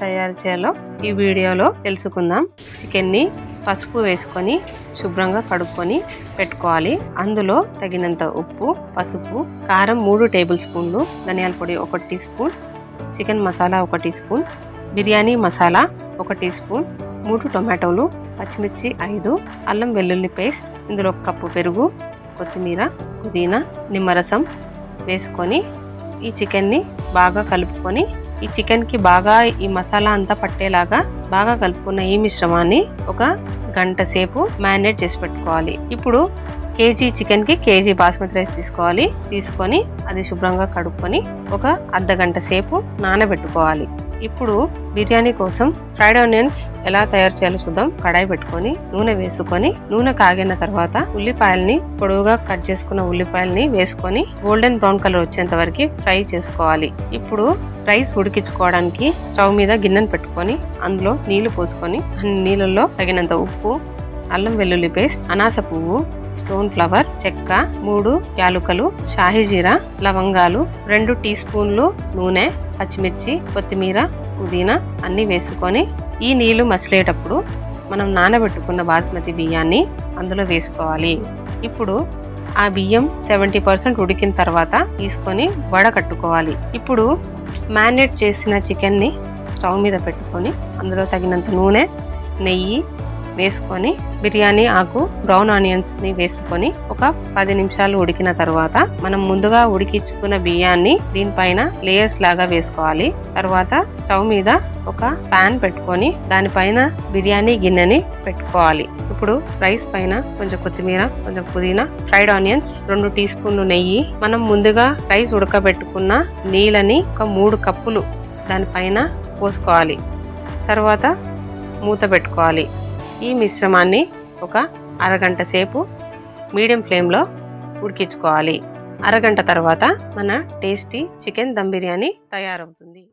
తయారు చేయాలో ఈ వీడియోలో తెలుసుకుందాం. చికెన్ని పసుపు వేసుకొని శుభ్రంగా కడుక్కొని పెట్టుకోవాలి. అందులో తగినంత ఉప్పు, పసుపు, కారం 3 టేబుల్ స్పూన్లు, ధనియాల పొడి 1 teaspoon, chicken masala 1 teaspoon, biryani masala 1 teaspoon, 3 టొమాటోలు, పచ్చిమిర్చి 5, అల్లం వెల్లుల్లి పేస్ట్, ఇందులో 1 కప్పు పెరుగు, కొత్తిమీర, పుదీనా, నిమ్మరసం వేసుకొని ఈ చికెన్ని బాగా కలుపుకొని ఈ చికెన్కి బాగా ఈ మసాలా అంతా పట్టేలాగా బాగా కలుపుకున్న ఈ మిశ్రమాన్ని 1 గంట సేపు మ్యారినేట్ చేసి పెట్టుకోవాలి. ఇప్పుడు కేజీ చికెన్కి కేజీ బాస్మతి రైస్ తీసుకొని అది శుభ్రంగా కడుక్కొని 1 అర్ధ గంట సేపు నానబెట్టుకోవాలి. ఇప్పుడు బిర్యానీ కోసం ఫ్రైడ్ ఆనియన్స్ ఎలా తయారు చేయాలో చూద్దాం. కడాయి పెట్టుకొని నూనె వేసుకొని నూనె కాగిన తర్వాత ఉల్లిపాయల్ని పొడవుగా కట్ చేసుకున్న ఉల్లిపాయల్ని వేసుకొని గోల్డెన్ బ్రౌన్ కలర్ వచ్చేంత వరకు ఫ్రై చేసుకోవాలి. ఇప్పుడు రైస్ ఉడికించుకోవడానికి స్టవ్ మీద గిన్నెను పెట్టుకొని అందులో నీళ్లు పోసుకొని అన్ని నీళ్ళల్లో తగినంత ఉప్పు, అల్లం వెల్లుల్లి పేస్ట్, అనాస పువ్వు, స్టోన్ ఫ్లవర్, చెక్క, 3 యాలుకలు, షాహీ జీరా, లవంగాలు, 2 టీ స్పూన్లు నూనె, పచ్చిమిర్చి, కొత్తిమీర, పుదీనా అన్ని వేసుకొని ఈ నీళ్లు మసిలేటప్పుడు మనం నానబెట్టుకున్న బాస్మతి బియ్యాన్ని అందులో వేసుకోవాలి. ఇప్పుడు ఆ బియ్యం 70% ఉడికిన తర్వాత తీసుకొని వడకట్టుకోవాలి. ఇప్పుడు మ్యారినేట్ చేసిన చికెన్ని స్టవ్ మీద పెట్టుకొని అందులో తగినంత నూనె, నెయ్యి వేసుకొని బిర్యానీ ఆకు, బ్రౌన్ ఆనియన్స్ ని వేసుకొని 10 నిమిషాలు ఉడికిన తర్వాత మనం ముందుగా ఉడికించుకున్న బియ్యాన్ని దీనిపైన లేయర్స్ లాగా వేసుకోవాలి. తర్వాత స్టవ్ మీద ఒక పాన్ పెట్టుకొని దానిపైన బిర్యానీ గిన్నెని పెట్టుకోవాలి. ఇప్పుడు రైస్ పైన కొంచెం కొత్తిమీర, కొంచెం పుదీనా, ఫ్రైడ్ ఆనియన్స్, 2 టీ స్పూన్లు నెయ్యి, మనం ముందుగా రైస్ ఉడకబెట్టుకున్న నీళ్ళని 3 కప్పులు దానిపైన పోసుకోవాలి. తర్వాత మూత పెట్టుకోవాలి. ఈ మిశ్రమాన్ని 1 అరగంట సేపు మీడియం ఫ్లేమ్లో ఉడికించుకోవాలి. అరగంట తర్వాత మన టేస్టీ చికెన్ దమ్ బిర్యానీ తయారవుతుంది.